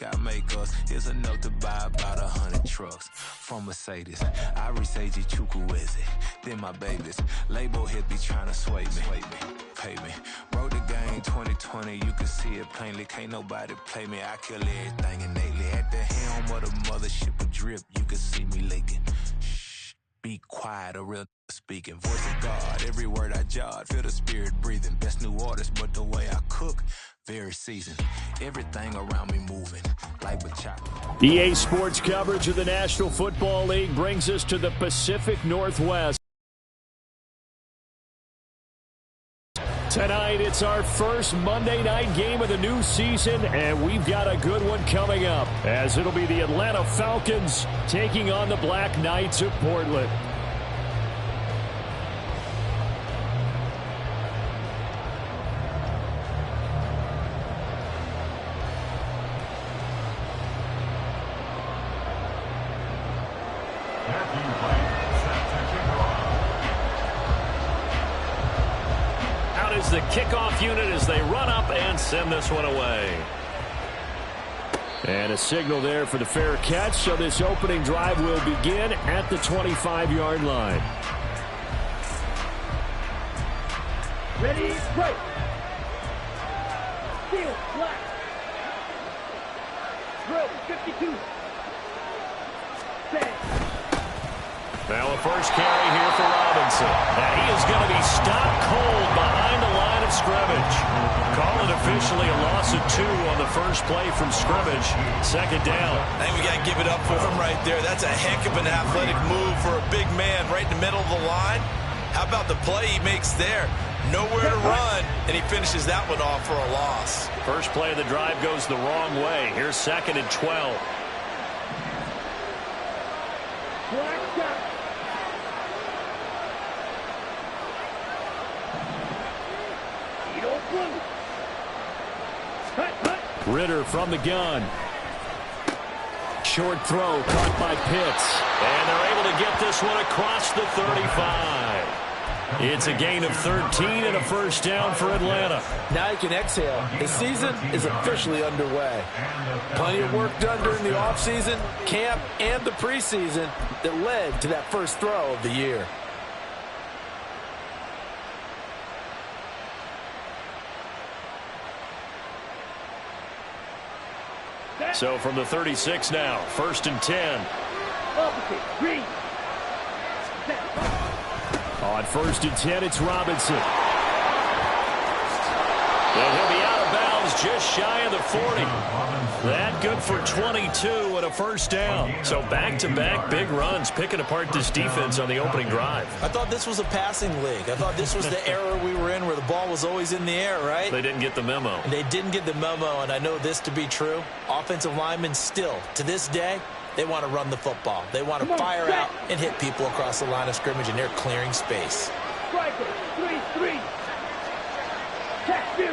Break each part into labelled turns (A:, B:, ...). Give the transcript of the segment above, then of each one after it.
A: I make us. Here's a note to buy about 100 trucks from Mercedes. I resage Chukwueze, then my babies. Label hit be trying to sway me, pay me. Wrote the game 2020, you can see it plainly. Can't nobody play me, I kill everything innately. At the helm of the mothership of drip, you can see me leaking. Shh, be quiet, a real speaking. Voice of God, every word I jot. Feel the spirit breathing. Best new artist, but the way I cook, very seasoned. Everything around me moving like bachata.
B: EA Sports coverage of the National Football League brings us to the Pacific Northwest. Tonight, it's our first Monday night game of the new season, and we've got a good one coming up, as it'll be the Atlanta Falcons taking on the Black Knights of Portland.
C: The kickoff unit as they run up and send this one away.
B: And a signal there for the fair catch, so this opening drive will begin at the 25-yard line.
D: Ready, break. Field, flat. Throw, 52. Bang.
C: Now a first carry here for Robinson. And he is going to be stopped cold behind the line of scrimmage. Call it officially a loss of 2 on the first play from scrimmage. Second down.
E: I think we got to give it up for him right there. That's a heck of an athletic move for a big man right in the middle of the line. How about the play he makes there? Nowhere to run, and he finishes that one off for a loss.
C: First play of the drive goes the wrong way. Here's 2nd and 12.
B: Ritter from the gun. Short throw caught by Pitts.
C: And they're able to get this one across the 35. It's a gain of 13 and a first down for Atlanta.
E: Now you can exhale. The season is officially underway. Plenty of work done during the offseason, camp, and the preseason that led to that first throw of the year.
C: So from the 36 now, 1st and 10.
B: On 1st and 10, it's Robinson.
C: And he'll be out of bounds just shy of the 40. That good for 22 and a first down. So back-to-back big runs picking apart this defense on the opening drive.
E: I thought this was a passing league. I thought this was the era we were in where the ball was always in the air, right?
C: They didn't get the memo.
E: And they didn't get the memo, and I know this to be true. Offensive linemen still, to this day, they want to run the football. They want to fire out and hit people across the line of scrimmage, and they're clearing space.
D: Striker, 3-3. Catch 2.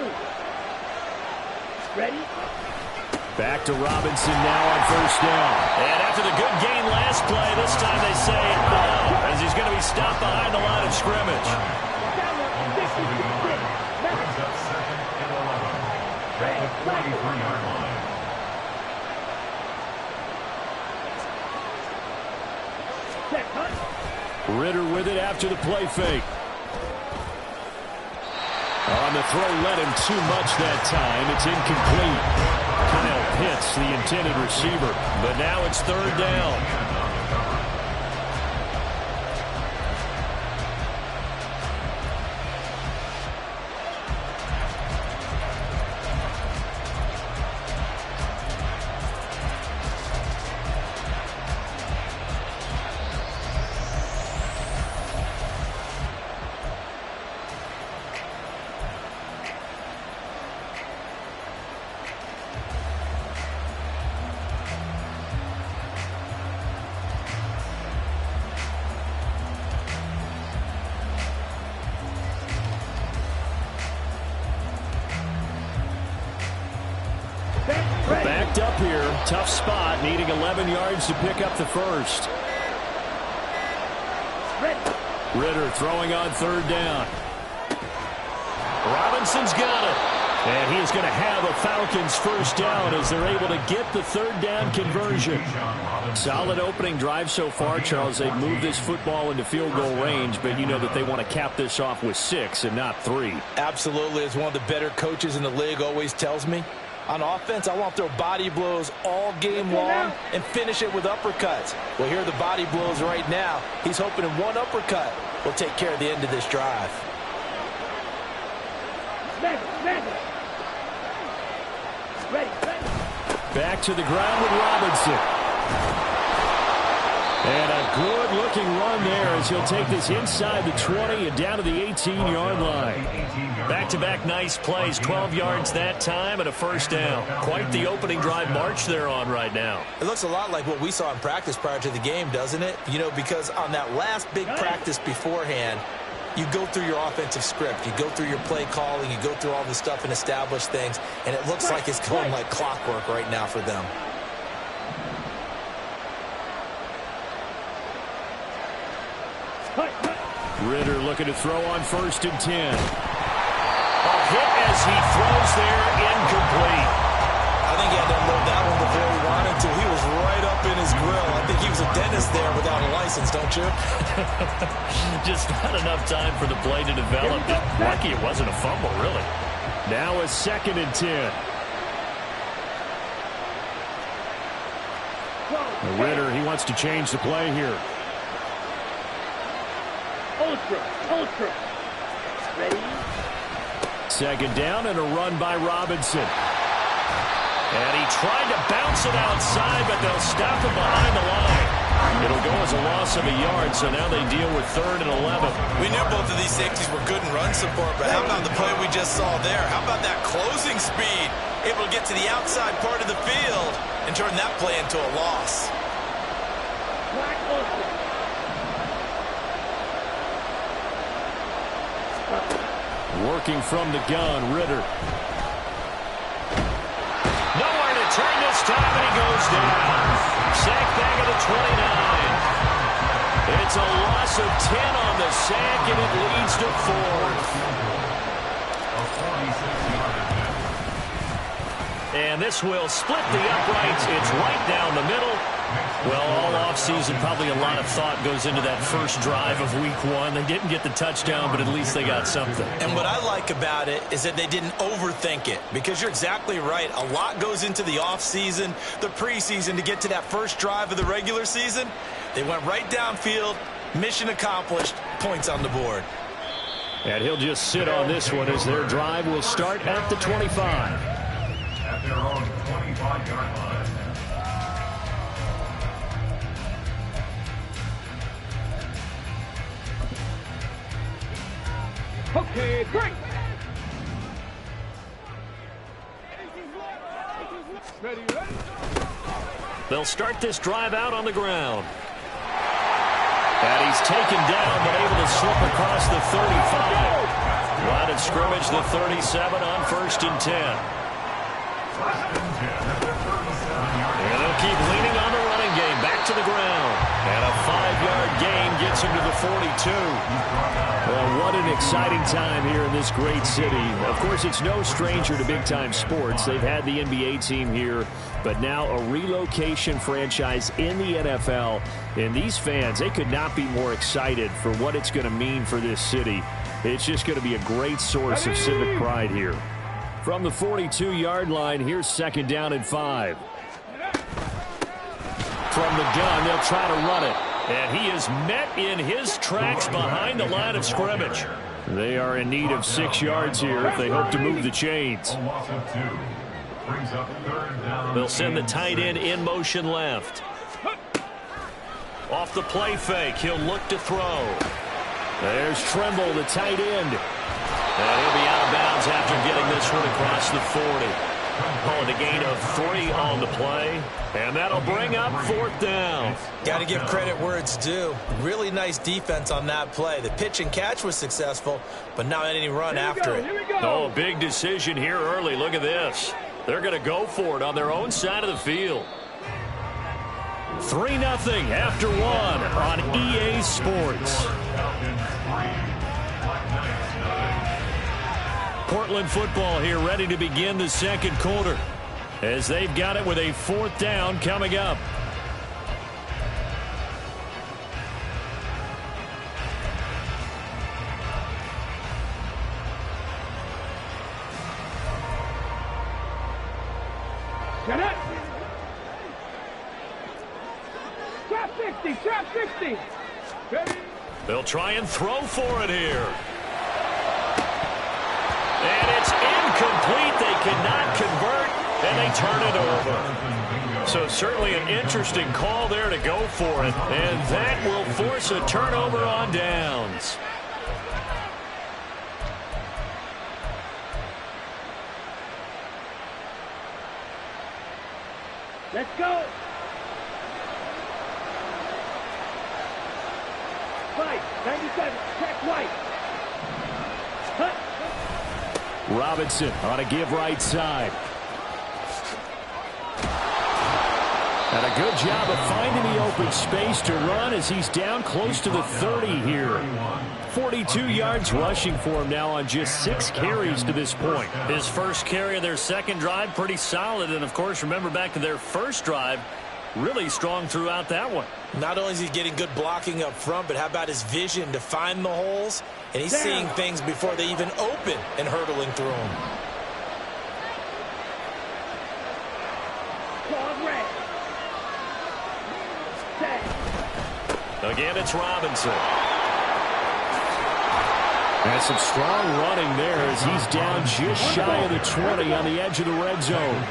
D: Ready?
B: Back to Robinson now on 1st down.
C: And after the good gain last play, this time they say no, as he's going to be stopped behind the line of scrimmage.
B: Ritter with it after the play fake. On the throw, led him too much that time. It's incomplete. Kyle Pitts, the intended receiver.
C: But now it's 3rd down.
B: Backed up here. Tough spot. Needing 11 yards to pick up the first. Ritter throwing on 3rd down.
C: Robinson's got it.
B: And he is going to have a Falcons first down as they're able to get the third down conversion. Solid opening drive so far, Charles. They've moved this football into field goal range, but you know that they want to cap this off with 6 and not 3.
E: Absolutely. As one of the better coaches in the league always tells me, on offense, I want to throw body blows all game long and finish it with uppercuts. Well, here are the body blows right now. He's hoping in one uppercut will take care of the end of this drive.
B: Back to the ground with Robinson. And a good-looking run there as he'll take this inside the 20 and down to the 18-yard line. Back-to-back nice plays, 12 yards that time and a first down. Quite the opening drive march they're on right now.
E: It looks a lot like what we saw in practice prior to the game, doesn't it? You know, because on that last big practice beforehand, you go through your offensive script, you go through your play calling, you go through all the stuff and establish things, and it looks like it's going like clockwork right now for them.
B: Ritter looking to throw on 1st and 10. A hit as he throws there, incomplete.
E: I think he had to unload that one before he wanted to. He was right up in his grill. I think he was a dentist there without a license, don't you?
B: Just not enough time for the play to develop. Lucky it wasn't a fumble, really. Now a 2nd and 10. Ritter, he wants to change the play here.
D: Ultra. Ready?
B: 2nd down and a run by Robinson. And he tried to bounce it outside, but they'll stop him behind the line. It'll go as a loss of a yard, so now they deal with 3rd and 11.
E: We knew both of these safeties were good in run support, but how about the play we just saw there? How about that closing speed? Able to get to the outside part of the field and turn that play into a loss.
B: Working from the gun, Ritter. Nowhere to turn this time, and he goes down. Sack back at the 29. It's a loss of 10 on the sack, and it leads to 4th. And this will split the uprights. It's right down the middle. Well, all offseason, probably a lot of thought goes into that first drive of week 1. They didn't get the touchdown, but at least they got something.
E: And what I like about it is that they didn't overthink it, because you're exactly right. A lot goes into the offseason, the preseason, to get to that first drive of the regular season. They went right downfield, mission accomplished, points on the board.
B: And he'll just sit on this one as their drive will start at the 25.
F: At their own 25-yard line.
D: Okay, break. Ready.
B: They'll start this drive out on the ground. And he's taken down, but able to slip across the 35. Line of scrimmage, the 37 on 1st and 10. And they'll keep leaning on the running game. Back to the ground. And a 5-yard gain gets him to the 42. Well, what an exciting time here in this great city. Of course, it's no stranger to big-time sports. They've had the NBA team here, but now a relocation franchise in the NFL. And these fans, they could not be more excited for what it's going to mean for this city. It's just going to be a great source of civic pride here. From the 42-yard line, here's 2nd down and 5. From the gun, they'll try to run it. And he is met in his tracks behind the line of scrimmage. They are in need of 6 yards here if they hope to move the chains. They'll send the tight end in motion left. Off the play fake, he'll look to throw. There's Trimble, the tight end. And he'll be out of bounds after getting this one across the 40. Calling a gain of 3 on the play. And that'll bring up 4th down.
E: Got to give credit where it's due. Really nice defense on that play. The pitch and catch was successful, but not any run after it.
B: Oh, big decision here early. Look at this. They're going to go for it on their own side of the field. 3-0 after 1 on EA Sports. Portland football here, ready to begin the second quarter, as they've got it with a 4th down coming up.
D: Get it! Trap 60! Trap 60! Ready?
B: They'll try and throw for it here. And it's incomplete. They cannot convert, and they turn it over. So certainly an interesting call there to go for it, and that will force a turnover on downs.
D: Let's go! White, 97, check White. Cut.
B: Robinson on a give right side. And a good job of finding the open space to run as he's down close to the 30 here. 42 yards rushing for him now on just 6 carries to this point. His first carry of their second drive, pretty solid. And, of course, remember back to their first drive, really strong throughout that one.
E: Not only is he getting good blocking up front, but how about his vision to find the holes? And he's seeing things before they even open and hurdling through them.
B: Again, it's Robinson. And some strong running there as he's down just shy of the 20 on the edge of the red zone.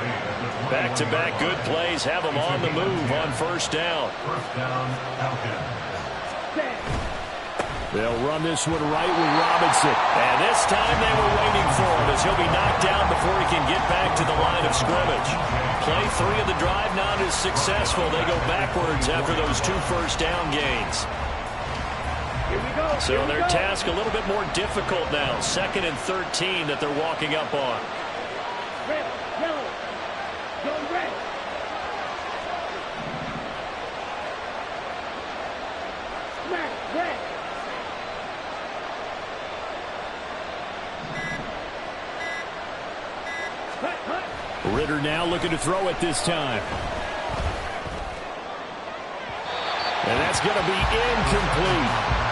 B: Back-to-back good plays have him on the move on first down. They'll run this one right with Robinson. And this time they were waiting for him as he'll be knocked down before he can get back to the line of scrimmage. Play 3 of the drive not as successful. They go backwards after those 2 first down gains. So their task a little bit more difficult now. 2nd and 13 that they're walking up on.
D: Red, yellow, go red. Smash, red.
B: Ritter now looking to throw it this time. And that's going to be incomplete.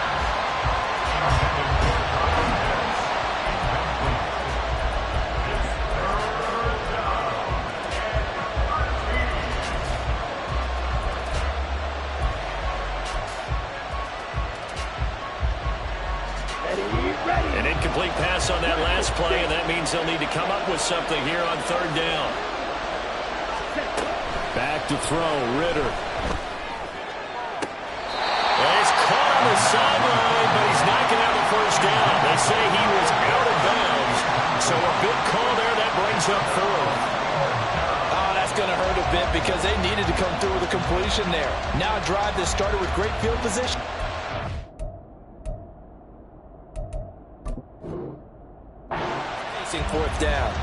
B: An incomplete pass on that last play, and that means they'll need to come up with something here on 3rd down. Back to throw, Ritter. Well, he's caught on the sideline, but he's not going to have a first down. They say he was out of bounds, so a big call there that brings up 4th.
E: Oh, that's going to hurt a bit because they needed to come through with a completion there. Now a drive that started with great field position. Facing 4th down.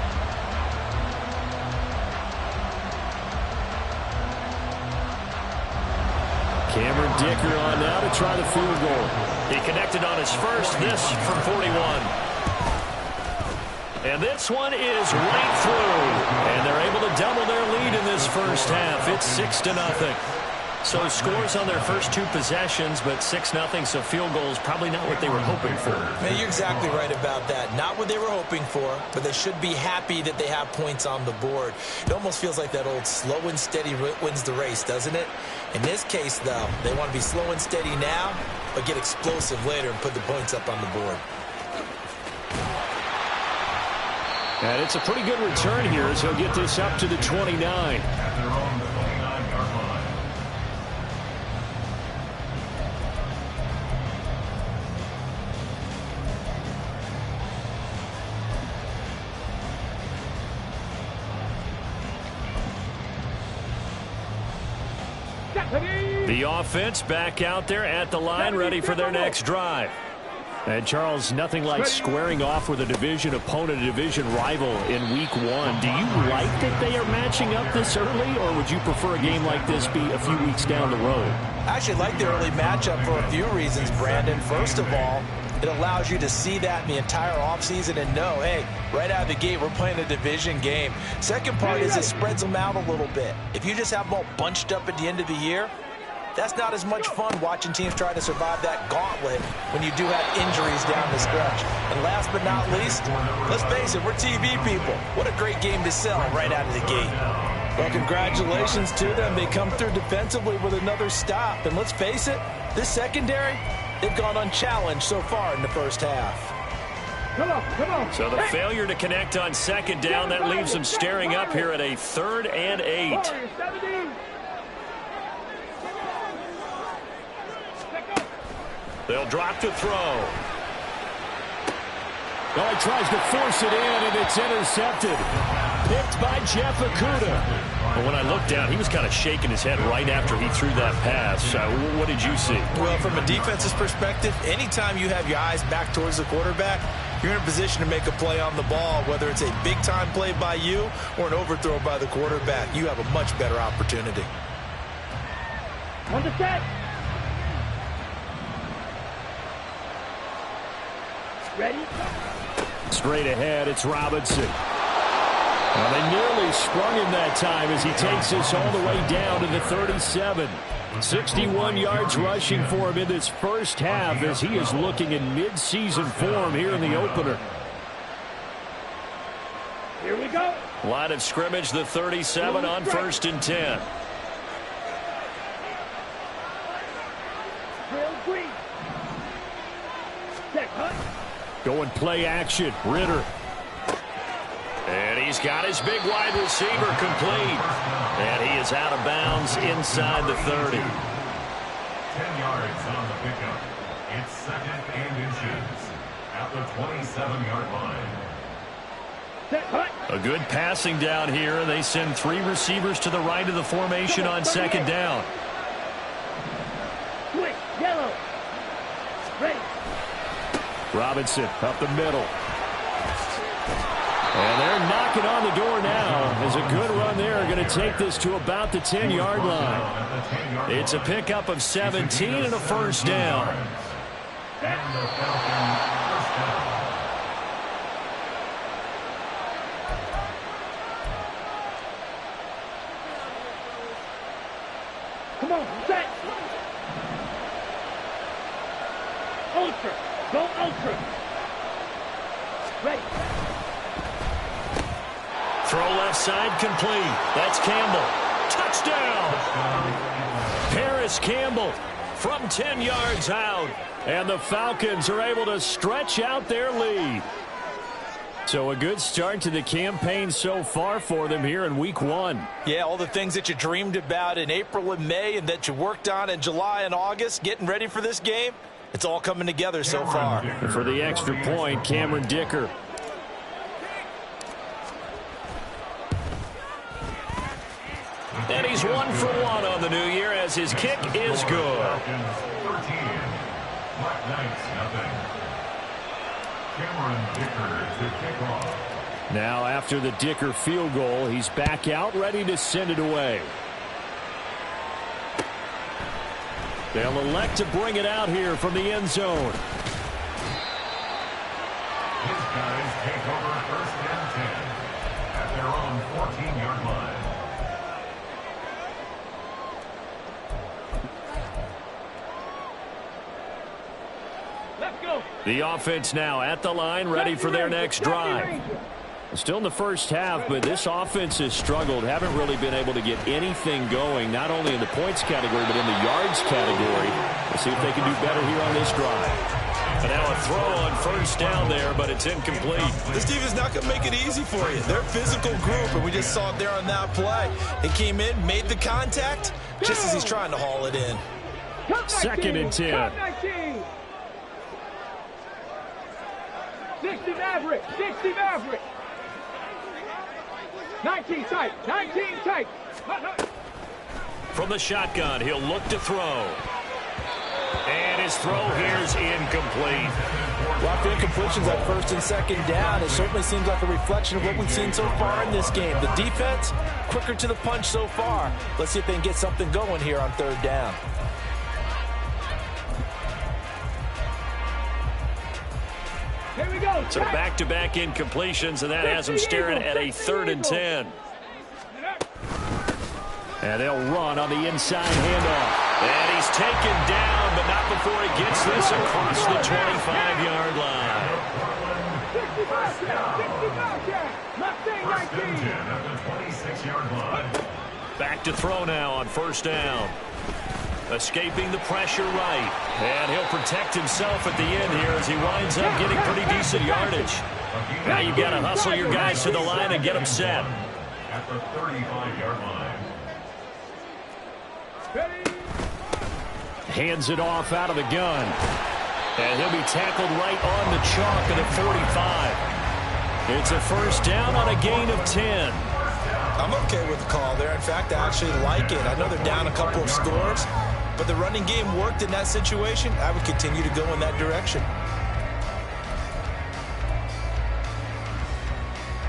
B: Cameron Dicker on now to try the field goal. He connected on his first, this from 41. And this one is right through. And they're able to double their lead in this first half. It's 6-0. So scores on their first 2 possessions, but 6-0, so field goal is probably not what they were hoping for.
E: Man, you're exactly right about that. Not what they were hoping for, but they should be happy that they have points on the board. It almost feels like that old slow and steady wins the race, doesn't it? In this case, though, they want to be slow and steady now, but get explosive later and put the points up on the board.
B: And it's a pretty good return here as he'll get this up to the 29. The offense back out there at the line, ready for their next drive. And, Charles, nothing like squaring off with a division opponent, a division rival in Week 1. Do you like that they are matching up this early, or would you prefer a game like this be a few weeks down the road?
E: I actually like the early matchup for a few reasons, Brandon. First of all, It allows you to see that in the entire offseason and know, hey, right out of the gate, we're playing a division game. Second part is it spreads them out a little bit. If you just have them all bunched up at the end of the year, that's not as much fun watching teams try to survive that gauntlet when you do have injuries down the stretch. And last but not least, let's face it, we're TV people. What a great game to sell right out of the gate. Well, congratulations to them. They come through defensively with another stop. And let's face it, this secondary, they've gone unchallenged so far in the first half.
D: Come on.
B: So the failure to connect on second down, that leaves them staring up here at a 3rd and 8.
D: Warriors, 17.
B: They'll drop to throw.
C: Oh, he tries to force it in, and it's intercepted. Picked by Jeff Okudah.
B: But when I looked down, he was kind of shaking his head right after he threw that pass. What did you see?
E: Well, from a defense's perspective, anytime you have your eyes back towards the quarterback, you're in a position to make a play on the ball, whether it's a big-time play by you or an overthrow by the quarterback. You have a much better opportunity.
D: On the set. Ready?
C: Straight ahead, it's Robinson. Well, they nearly sprung him that time as he takes us all the way down to the 37. 61 yards rushing for him in this first half as he is looking in mid-season form here in the opener.
D: Here we go.
B: Line of scrimmage, the 37 on 1st and 10.
D: Drill green. Check, hunt.
C: Going play action, Ritter.
B: And he's got his big wide receiver complete. And he is out of bounds inside the 30.
F: 10 yards on the pickup. It's 2nd and inches at the 27-yard line.
D: Set, hunt.
B: A good passing down here, and they send 3 receivers to the right of the formation on 2nd down.
D: Switch, yellow. Ready.
C: Robinson up the middle. And they're knocking on the door now. As a good run there, going to take this to about the 10-yard line. It's a pickup of 17 and a first down.
F: And the Falcons first down.
D: Come on, set. Ultra. Go ultra. Ready.
B: Throw left side complete. That's Campbell. Touchdown! Paris Campbell from 10 yards out.
C: And the Falcons are able to stretch out their lead. So a good start to the campaign so far for them here in week 1.
E: Yeah, all the things that you dreamed about in April and May and that you worked on in July and August, getting ready for this game, it's all coming together so far.
C: And for the extra point, Cameron Dicker.
B: And he's 1 for 1 on the new year as his kick is good.
F: Falcons 13. Black Knights nothing. Cameron Dicker to kick off.
C: Now after the Dicker field goal, he's back out ready to send it away. They'll elect to bring it out here from the end zone.
F: His guys take over 1st and 10 at their own 14-yard line.
D: Let's go.
C: The offense now at the line, ready for their next drive. Still in the first half, but this offense has struggled. Haven't really been able to get anything going, not only in the points category, but in the yards category. Let's see if they can do better here on this drive.
B: And now a throw on 1st down there, but it's incomplete.
E: This team is not going to make it easy for you. They're a physical group, and we just saw it there on that play. He came in, made the contact, just as he's trying to haul it in.
C: 2nd and 10.
D: Top 19. 60 Maverick. 60 Maverick. 19 tight. 19 tight.
B: From the shotgun, he'll look to throw. And his throw here's incomplete.
E: Lots of incompletions at 1st and 2nd down. It certainly seems like a reflection of what we've seen so far in this game. The defense, quicker to the punch so far. Let's see if they can get something going here on 3rd down.
D: Here we go.
C: So back-to-back incompletions, and that has them staring at a 3rd and 10. And they'll run on the inside handoff. And he's taken down, but not before he gets this across the 25-yard line.
D: 65 yards. Mustang 19.
F: At the 26-yard line.
C: Back to throw now on 1st down. Escaping the pressure right. And he'll protect himself at the end here as he winds up getting pretty decent yardage. Now you've got to hustle your guys to the line and get them set.
F: At the 35-yard line.
C: Hands it off out of the gun. And he'll be tackled right on the chalk at the 45. It's a 1st down on a gain of 10.
E: I'm okay with the call there. In fact, I actually like it. I know they're down a couple of scores, but the running game worked in that situation. I would continue to go in that direction.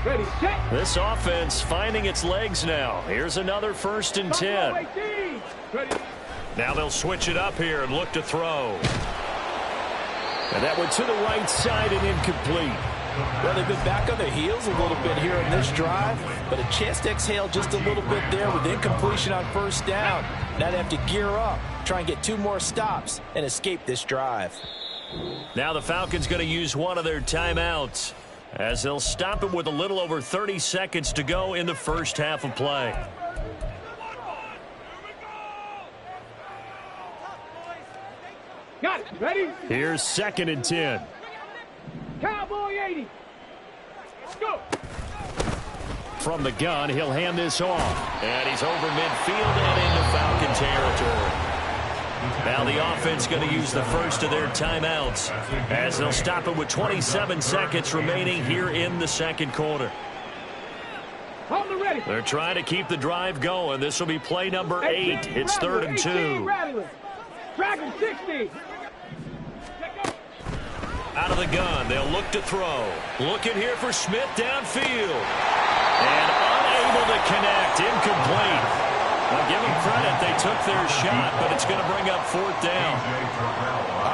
D: Ready, set.
C: This offense finding its legs now. Here's another 1st and 10.
D: Ready.
C: Now they'll switch it up here and look to throw. And that one to the right side and incomplete.
E: Well, they've been back on their heels a little bit here in this drive, but a chance to exhale just a little bit there with incompletion on 1st down. Now they have to gear up, try and get 2 more stops, and escape this drive.
C: Now the Falcons going to use one of their timeouts as they'll stop it with a little over 30 seconds to go in the 1st half of play.
D: Got it. Ready.
C: Here's 2nd and 10.
D: Cowboy 80. Go.
C: From the gun, he'll hand this off. And he's over midfield and into Falcon territory. Now the offense going to use the first of their timeouts as they'll stop it with 27 seconds remaining here in the 2nd quarter.
D: Hold the ready.
C: They're trying to keep the drive going. This will be play number 8. It's 3rd and 2.
D: Dragon 60.
C: Out of the gun, they'll look to throw. Looking here for Smith downfield. And unable to connect. Incomplete. I'll give them credit. They took their shot, but it's going to bring up 4th down.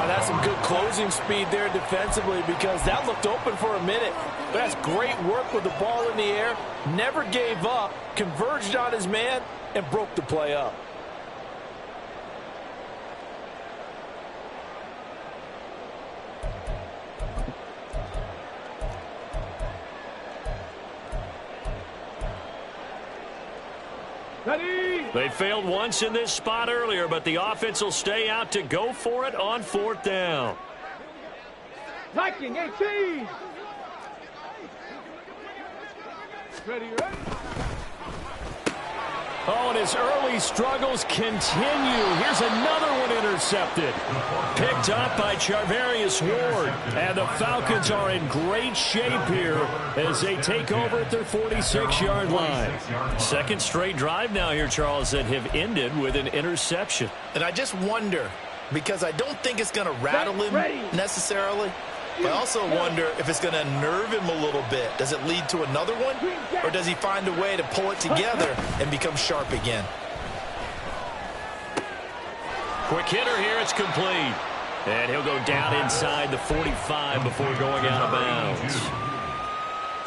E: That's some good closing speed there defensively because that looked open for a minute. But that's great work with the ball in the air. Never gave up. Converged on his man and broke the play up.
C: They failed once in this spot earlier, but the offense will stay out to go for it on 4th down.
D: Viking 18. Ready, ready.
C: Oh, and his early struggles continue. Here's another one intercepted. Picked up by Charvarius Ward. And the Falcons are in great shape here as they take over at their 46-yard line. 2nd straight drive now here, Charles, that have ended with an interception.
E: And I just wonder, because I don't think it's going to rattle him necessarily, but I also wonder if it's going to nerve him a little bit. Does it lead to another one? Or does he find a way to pull it together and become sharp again?
C: Quick hitter here. It's complete. And he'll go down inside the 45 before going out of bounds.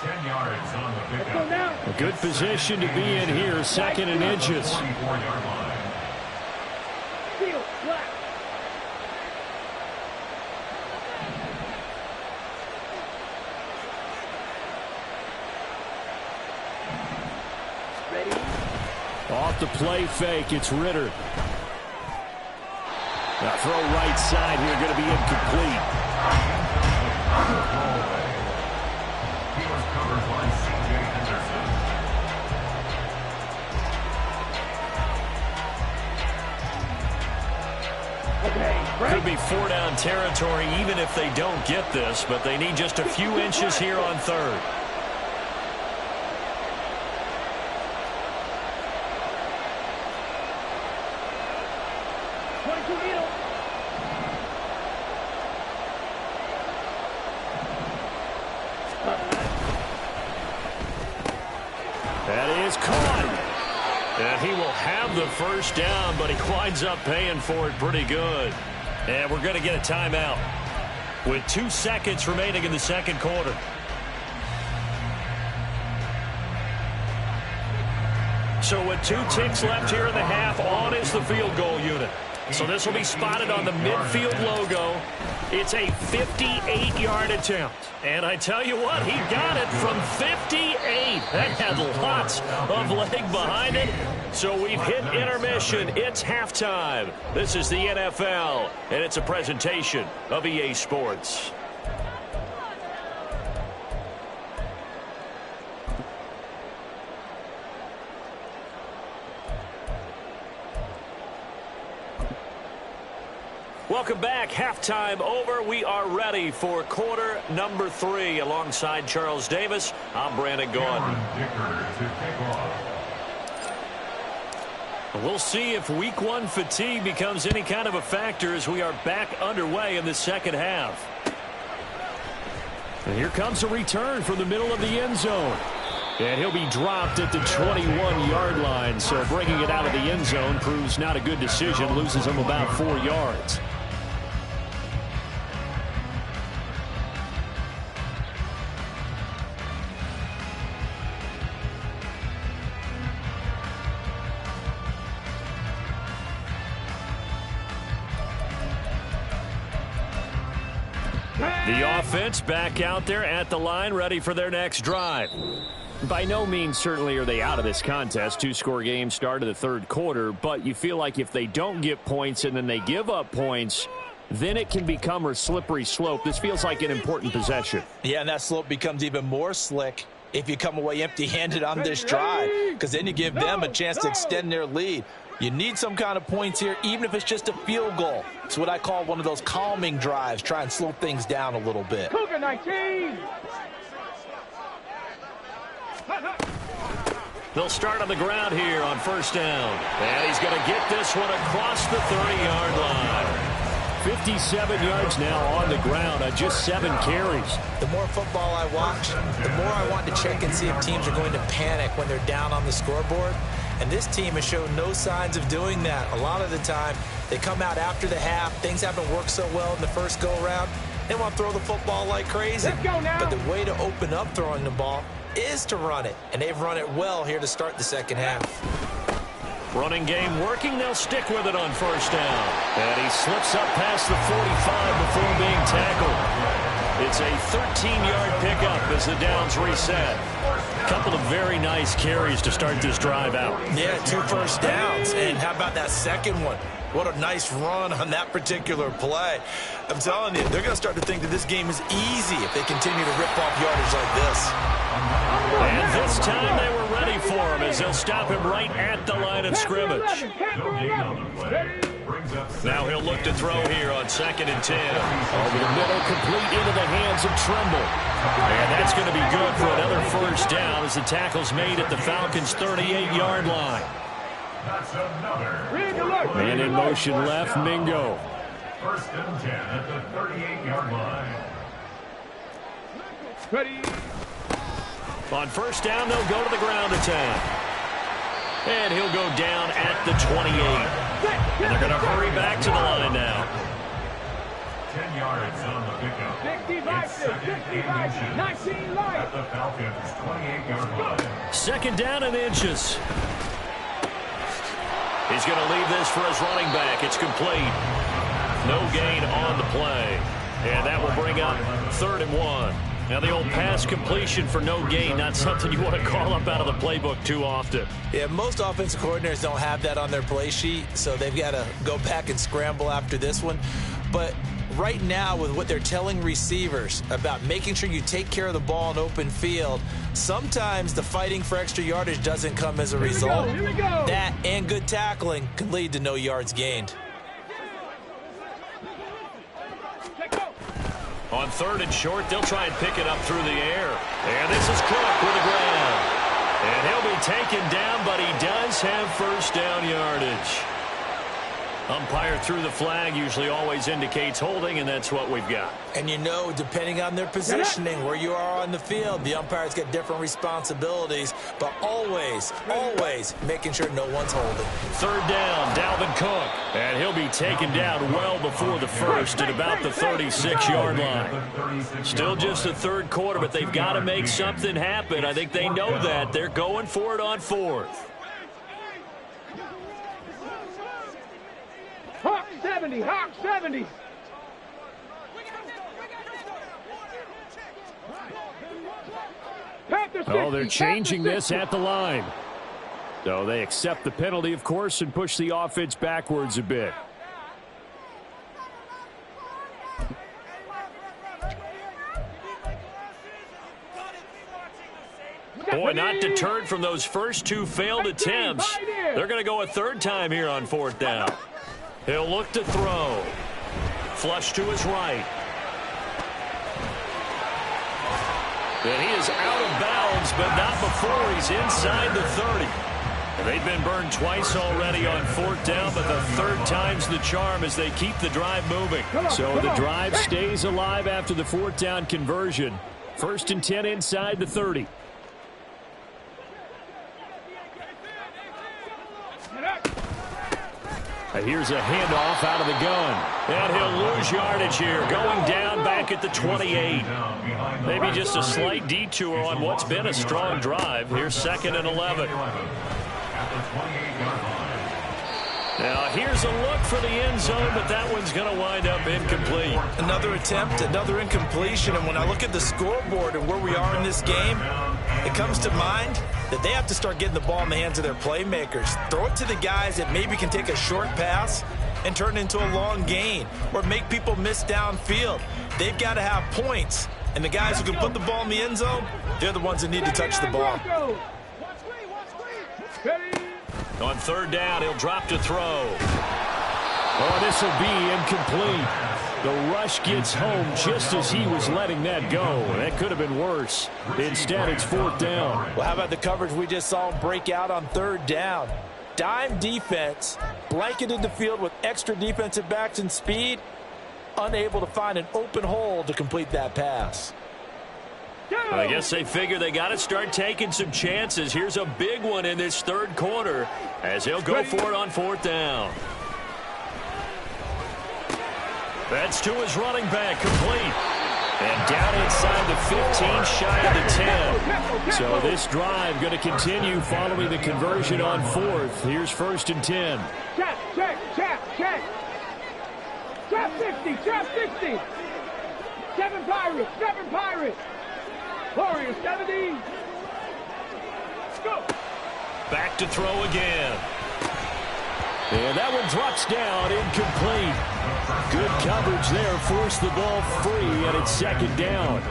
F: 10 yards on the pickup.
C: A good position to be in here. 2nd and inches.
F: 44-yard line.
C: Off the play fake, it's Ritter. Now throw right side here, going to be incomplete.
F: He was covered by C.J. Henderson.
C: Could be 4-down territory even if they don't get this, but they need just a few inches here on 3rd. That is caught. And he will have the 1st down, but he winds up paying for it pretty good. And we're going to get a timeout. with 2 seconds remaining in the second quarter. So with 2 ticks left here in the half, on is the field goal unit. So this will be spotted on the midfield logo. It's a 58-yard attempt. And I tell you what, he got it from 58. That had lots of leg behind it. So we've hit intermission. It's halftime. This is the NFL, and it's a presentation of EA Sports. Welcome back. Halftime over. We are ready for quarter number 3. Alongside Charles Davis, I'm Brandon Gaudin. We'll see if week 1 fatigue becomes any kind of a factor as we are back underway in the second half. And here comes a return from the middle of the end zone. And he'll be dropped at the 21-yard line. So bringing it out of the end zone proves not a good decision. Loses him about 4 yards. The offense back out there at the line, ready for their next drive. By no means certainly are they out of this contest. 2-score game start of the third quarter, but you feel like if they don't get points and then they give up points, then it can become a slippery slope. This feels like an important possession.
E: Yeah, and that slope becomes even more slick if you come away empty-handed on this drive, because then you give them a chance to extend their lead. You need some kind of points here, even if it's just a field goal. It's what I call one of those calming drives. Try and slow things down a little bit.
D: Cougar 19.
C: They'll start on the ground here on first down. And he's going to get this one across the 30-yard line. 57 yards now on the ground on just 7 carries.
E: The more football I watch, the more I want to check and see if teams are going to panic when they're down on the scoreboard. And this team has shown no signs of doing that. A lot of the time, they come out after the half. Things haven't worked so well in the first go-around. They want to throw the football like crazy.
D: Let's go now.
E: But the way to open up throwing the ball is to run it. And they've run it well here to start the second half.
C: Running game working. They'll stick with it on first down. And he slips up past the 45 before being tackled. It's a 13-yard pickup as the downs reset. A couple of very nice carries to start this drive out.
E: Yeah, 2 first downs. And how about that second one? What a nice run on that particular play. I'm telling you, they're going to start to think that this game is easy if they continue to rip off yardage like this.
C: And this time they were ready for him as they'll stop him right at the line of scrimmage. Now he'll look to throw here on 2nd and 10. Over the middle, complete into the hands of Trimble. And that's going to be good for another first down as the tackle's made at the Falcons' 38-yard line. And in motion left, Mingo.
F: 1st and 10 at the 38-yard line.
D: Ready.
C: On first down, they'll go to the ground attack. And he'll go down at the 28. And they're going to hurry back to the line now.
F: 10 yards on the pickup.
D: 65, 65, 19 light.
F: At the Falcons' 28-yard line.
C: 2nd down and inches. He's going to leave this for his running back. It's complete. No gain on the play. And that will bring up 3rd and 1. Now, the old pass completion for no gain, not something you want to call up out of the playbook too often.
E: Yeah, most offensive coordinators don't have that on their play sheet, so they've got to go back and scramble after this one. But right now, with what they're telling receivers about making sure you take care of the ball in open field, sometimes the fighting for extra yardage doesn't come as a result.
D: Here we go.
E: That and good tackling can lead to no yards gained.
C: On 3rd and short, they'll try and pick it up through the air. And this is Cook with the ground. And he'll be taken down, but he does have first down yardage. Umpire threw the flag, usually always indicates holding, and that's what we've got.
E: And you know, depending on their positioning, where you are on the field, the umpires get different responsibilities, but always, always making sure no one's holding.
C: 3rd down,
B: Dalvin Cook. And he'll be taken down well before the first at about the 36-yard line. Still just the third quarter, but they've got to make something happen. I think they know that. They're going for it on fourth.
D: Hawk 70, Hawk 70.
B: Oh, they're changing this at the line. So they accept the penalty, of course, and push the offense backwards a bit. Boy, not deterred from those first two failed attempts. They're going to go a third time here on fourth down. He'll look to throw. Flush to his right. And he is out of bounds, but not before he's inside the 30. And they've been burned twice already on fourth down, but the third time's the charm as they keep the drive moving. So the drive stays alive after the fourth down conversion. 1st and 10 inside the 30. Here's a handoff out of the gun. And he'll lose yardage here, going down back at the 28. Maybe just a slight detour on what's been a strong drive. Here's 2nd and 11. Now here's a look for the end zone, but that one's going to wind up incomplete.
E: Another attempt, another incompletion, and when I look at the scoreboard and where we are in this game, it comes to mind that they have to start getting the ball in the hands of their playmakers. Throw it to the guys that maybe can take a short pass and turn it into a long gain or make people miss downfield. They've got to have points, and the guys who can put the ball in the end zone, they're the ones that need to touch the ball.
B: On third down, he'll drop to throw. Oh, this will be incomplete. The rush gets home just as he was letting that go. That could have been worse. Instead, it's fourth down.
E: Well, how about the coverage we just saw him break out on third down? Dime defense, blanketed the field with extra defensive backs and speed, unable to find an open hole to complete that pass.
B: I guess they figure they got to start taking some chances. Here's a big one in this third quarter as he'll go for it on fourth down. That's to his running back, complete. And down inside the 15, shy of the 10. So this drive going to continue following the conversion on fourth. Here's 1st and 10.
D: Check. Trap 50, trap 60. 7 Pirates. Warriors 70. Let's go.
B: Back to throw again. And that one drops down, incomplete. Good coverage there, forced the ball free, and it's 2nd down.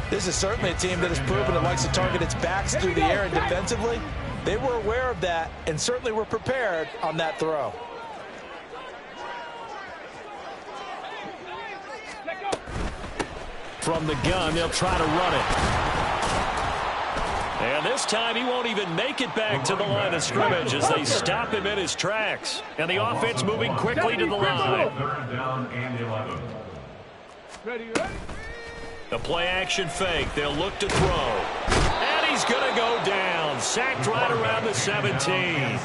E: This is certainly a team that has proven it likes to target its backs through the air and defensively. They were aware of that and certainly were prepared on that throw.
B: From the gun, they'll try to run it. And this time he won't even make it back to the line of scrimmage as they stop him in his tracks. And the offense moving quickly to the line.
F: 3rd down and 11.
D: Ready.
B: The play action fake. They'll look to throw. And he's going to go down. Sacked right around the 17.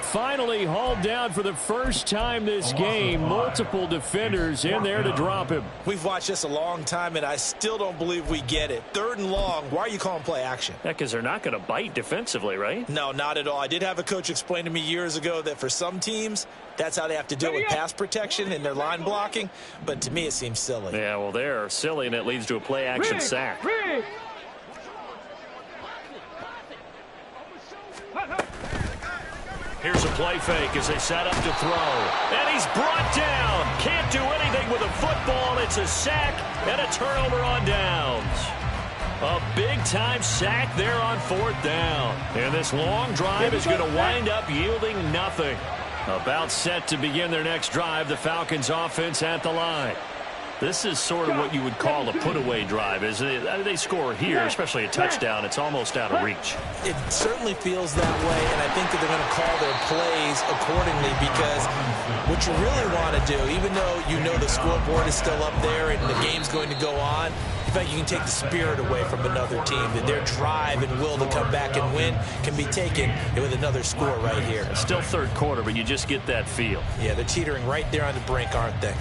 B: Finally hauled down for the first time this game. Multiple defenders in there to drop him.
E: We've watched this a long time, and I still don't believe we get it. 3rd and long, why are you calling play action?
B: Yeah, because they're not going to bite defensively, right?
E: No, not at all. I did have a coach explain to me years ago that for some teams, that's how they have to deal with pass protection and their line blocking. But to me, it seems silly.
B: Yeah, well, they're silly, and it leads to a play action sack. Here's a play fake as they set up to throw. And he's brought down. Can't do anything with a football. It's a sack and a turnover on downs. A big-time sack there on 4th down. And this long drive is going to wind up yielding nothing. About set to begin their next drive, the Falcons offense at the line. This is sort of what you would call a put-away drive, isn't it? I mean, they score here, especially a touchdown. It's almost out of reach.
E: It certainly feels that way, and I think that they're going to call their plays accordingly, because what you really want to do, even though you know the scoreboard is still up there and the game's going to go on, in fact, you can take the spirit away from another team. That their drive and will to come back and win can be taken with another score right here.
B: It's still third quarter, but you just get that feel.
E: Yeah, they're teetering right there on the brink, aren't they?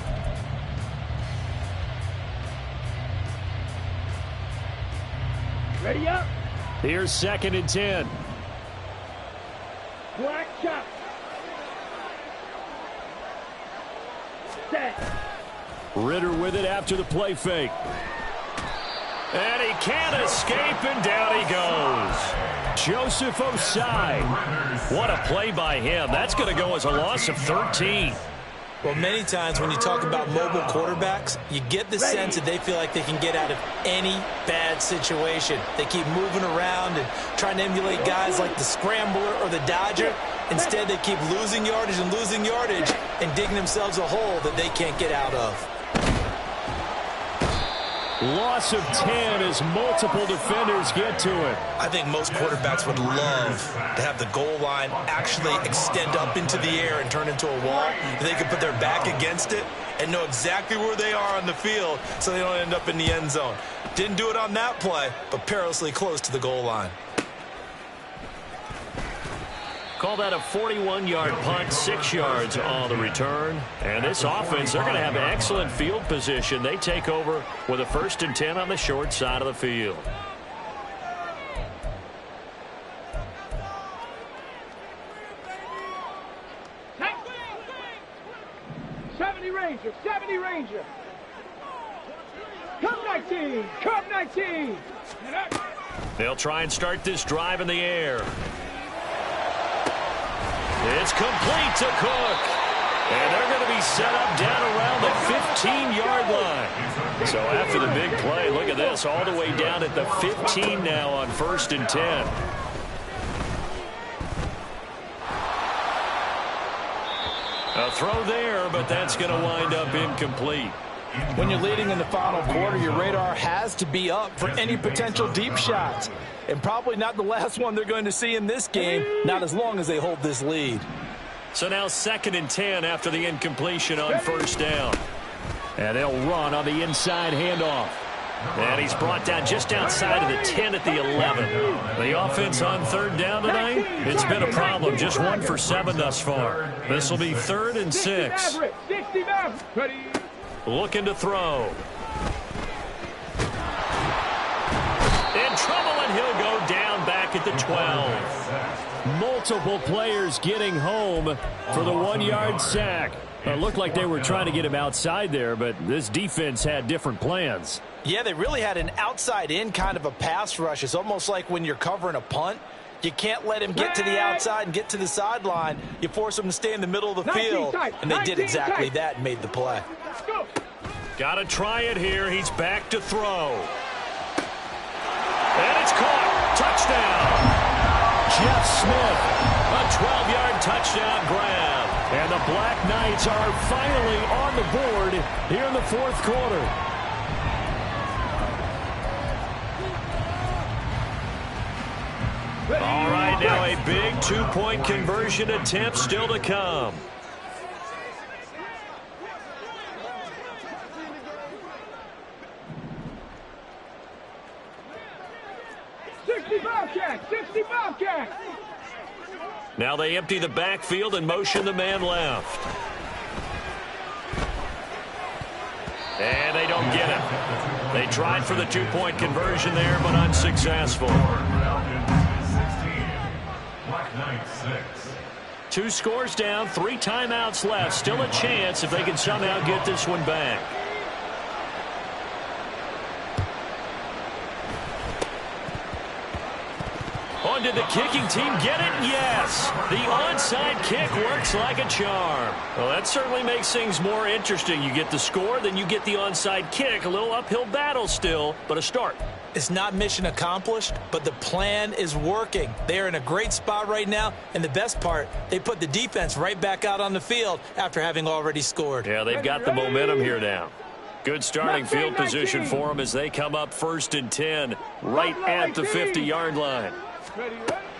D: Ready up.
B: Here's 2nd and 10.
D: Black shot. Set.
B: Ritter with it after the play fake. And he can't escape, and down he goes. Joseph Osai. What a play by him. That's going to go as a loss of 13.
E: Well, many times when you talk about mobile quarterbacks, you get the sense that they feel like they can get out of any bad situation. They keep moving around and trying to emulate guys like the Scrambler or the Dodger. Instead, they keep losing yardage and digging themselves a hole that they can't get out of.
B: Loss of 10 as multiple defenders get to it.
E: I think most quarterbacks would love to have the goal line actually extend up into the air and turn into a wall. And they can put their back against it and know exactly where they are on the field so they don't end up in the end zone. Didn't do it on that play, but perilously close to the goal line.
B: Call that a 41-yard punt, 6 yards on the return. And this offense, they're going to have excellent field position. They take over with a 1st and 10 on the short side of the field.
D: Ranger, 70 Ranger. Come 19, come 19.
B: They'll try and start this drive in the air. It's complete to Cook. And they're going to be set up down around the 15-yard line. So after the big play, look at this, all the way down at the 15 now on 1st and 10. A throw there, but that's going to wind up incomplete.
E: When you're leading in the final quarter, your radar has to be up for any potential deep shots. And probably not the last one they're going to see in this game, not as long as they hold this lead.
B: So now 2nd and 10 after the incompletion on 1st down. And they'll run on the inside handoff. And he's brought down just outside of the 10 at the 11. The offense on 3rd down tonight, it's been a problem. Just 1 for 7 thus far. This will be 3rd and 6. Looking to throw. In trouble, and he'll go down back at the 12. Multiple players getting home for the 1-yard sack. It looked like they were trying to get him outside there, but this defense had different plans.
E: Yeah, they really had an outside-in kind of a pass rush. It's almost like when you're covering a punt. You can't let him get to the outside and get to the sideline. You force him to stay in the middle of the field, and they did exactly that and made the play.
B: Got to try it here. He's back to throw. And it's caught. Touchdown. Jeff Smith, a 12-yard touchdown grab. And the Black Knights are finally on the board here in the 4th quarter. All right, now a big 2-point conversion attempt still to come. Now they empty the backfield and motion the man left. And they don't get it. They tried for the 2-point conversion there, but unsuccessful. 2 scores down, 3 timeouts left. Still a chance if they can somehow get this one back. On did the kicking team get it? Yes. The onside kick works like a charm. Well, that certainly makes things more interesting. You get the score, then you get the onside kick. A little uphill battle still, but a start.
E: It's not mission accomplished, but the plan is working. They're in a great spot right now, and the best part, they put the defense right back out on the field after having already scored.
B: Yeah, they've got the momentum here now.
C: Good starting field position for them as they come up 1st and 10, right at the 50-yard line.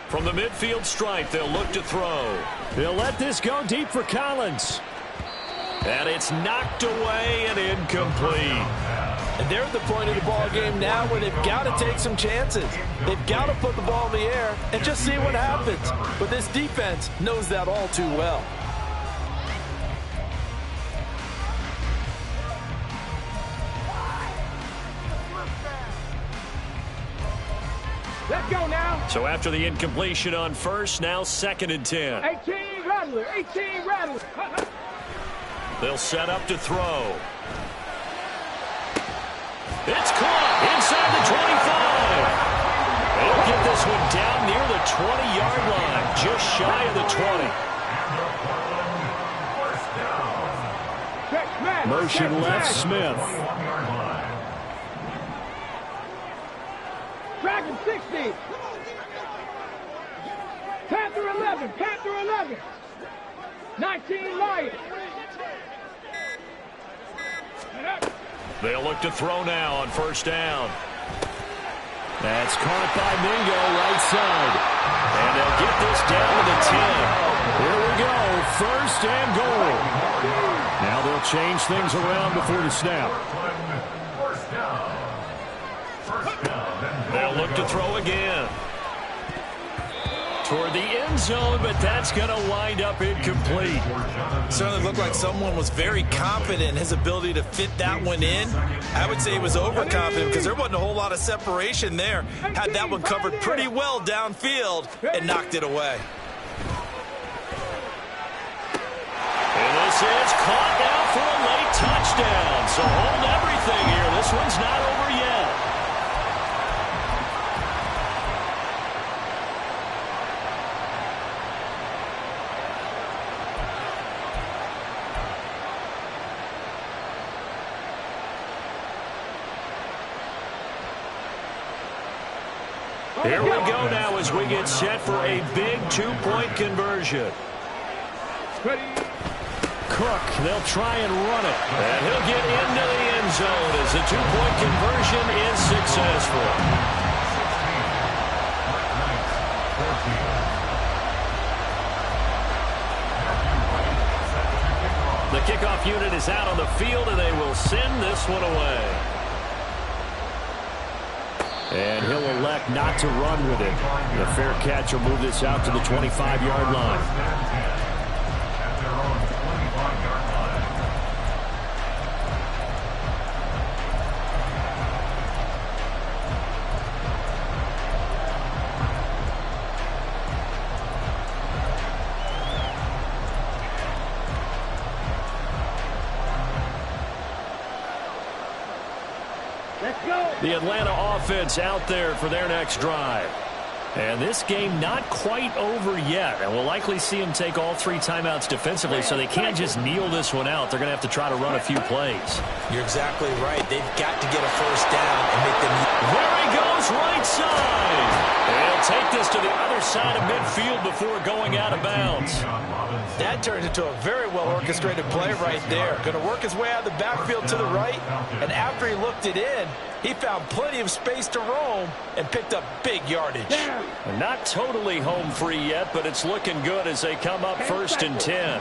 C: From the midfield stripe, they'll look to throw. They'll let this go deep for Collins. And it's knocked away and incomplete.
E: And they're at the point of the ball game now where they've got to take some chances. They've got to put the ball in the air and just see what happens. But this defense knows that all too well.
D: Let's go now.
C: So after the incompletion on first, now 2nd and 10.
D: 18 Rattler, 18 Rattler.
C: They'll set up to throw. It's caught inside the 25. They'll get this one down near the 20-yard line, just shy of the 20. Motion left, Smith.
D: Dragon 60. Panther 11, Panther 11. 19 Lions.
C: They'll look to throw now on 1st down. That's caught by Mingo right side. And they'll get this down to the 10. Here we go, 1st and goal. Now they'll change things around before the snap. They'll look to throw again. Toward the end zone, but that's going to wind up incomplete.
E: Certainly looked like someone was very confident in his ability to fit that one in. I would say he was overconfident because there wasn't a whole lot of separation there. Had that one covered pretty well downfield and knocked it away.
C: And this is caught now for a late touchdown. So hold everything here. This one's not over yet. Here we go now as we get set for a big 2-point conversion. Cook, they'll try and run it. And he'll get into the end zone as the 2-point conversion is successful. The kickoff unit is out on the field, and they will send this one away. And he'll elect not to run with it. The fair catch will move this out to the 25-yard line. The Atlanta offense out there for their next drive. And this game not quite over yet. And we'll likely see them take all 3 timeouts defensively, so they can't just kneel this one out. They're going to have to try to run a few plays.
E: You're exactly right. They've got to get a 1st down and make them.
C: There he goes, right side. They'll take this to the other side of midfield before going out of bounds.
E: That turned into a very well-orchestrated play right there. Going to work his way out of the backfield to the right. And after he looked it in, he found plenty of space to roam and picked up big yardage.
C: Not totally home free yet, but it's looking good as they come up 1st and 10.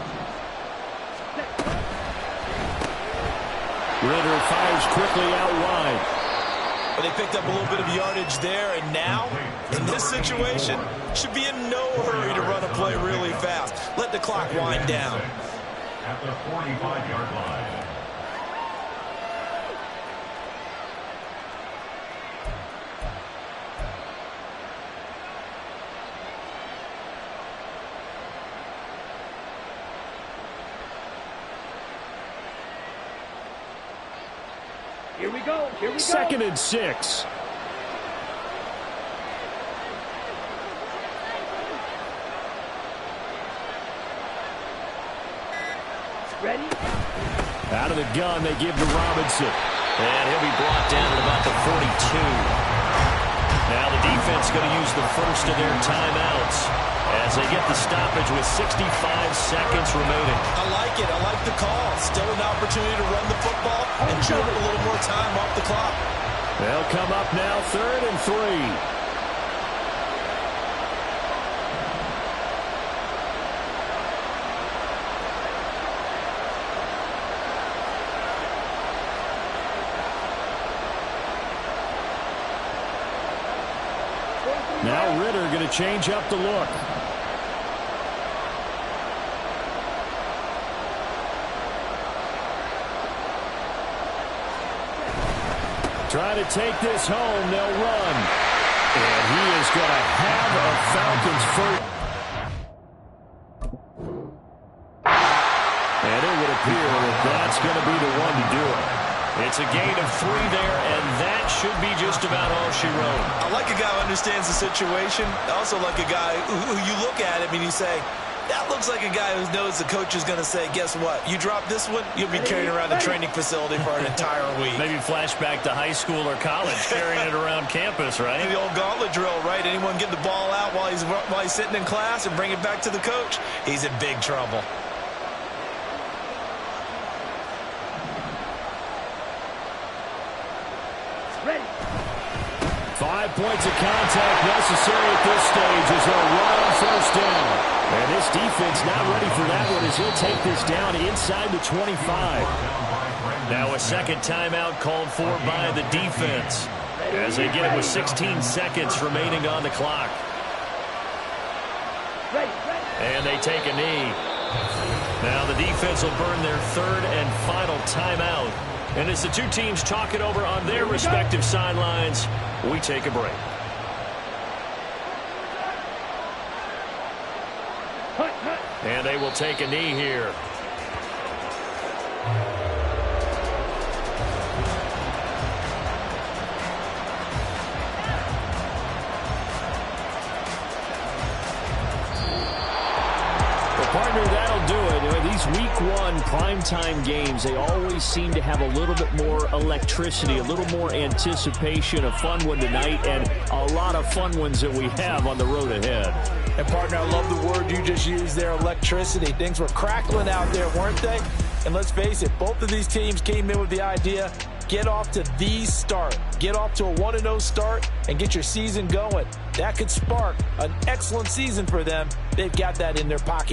C: Ritter fires quickly out wide.
E: But they picked up a little bit of yardage there, and now, in this situation, should be in no hurry to run a play really fast. Let the clock wind down.
F: At the 45-yard line.
D: Here we go. Here we go.
C: 2nd and 6.
D: Ready?
C: Out of the gun, they give to Robinson. And he'll be brought down at about the 42.
B: Now the defense going to use the first of their timeouts as they get the stoppage with 65 seconds remaining.
E: I like it. I like the call. Still an opportunity to run the football and chew up a little more time off the clock.
B: They'll come up now 3rd and 3. Now Ritter going to change up the look. Trying to take this home. They'll run. And he is going to have a Falcons first. And it would appear that that's going to be the one to do it. It's a gain of 3 there, and that should be just about all she wrote.
E: I like a guy who understands the situation. I also like a guy who you look at him and you say, that looks like a guy who knows the coach is going to say, guess what? You drop this one, you'll be carrying around the training facility for an entire week.
B: Maybe flashback to high school or college, carrying it around campus, right?
E: The old gauntlet drill, right? Anyone get the ball out while he's sitting in class and bring it back to the coach? He's in big trouble.
D: Ready.
B: 5 points of contact necessary at this stage as they'll run on first down. And this defense not ready for that one as he'll take this down inside the 25. Now a second timeout called for by the defense as they get it with 16 seconds remaining on the clock. And they take a knee. Now the defense will burn their 3rd and final timeout. And as the two teams talk it over on their respective sidelines, we take a break. And they will take a knee here. Partner, that'll do it. These week 1 primetime games, they always seem to have a little bit more electricity, a little more anticipation. A fun one tonight, and a lot of fun ones that we have on the road ahead.
E: And, partner, I love the word you just used there, electricity. Things were crackling out there, weren't they? And let's face it, both of these teams came in with the idea, get off to the start. Get off to a 1-0 start and get your season going. That could spark an excellent season for them. They've got that in their pocket.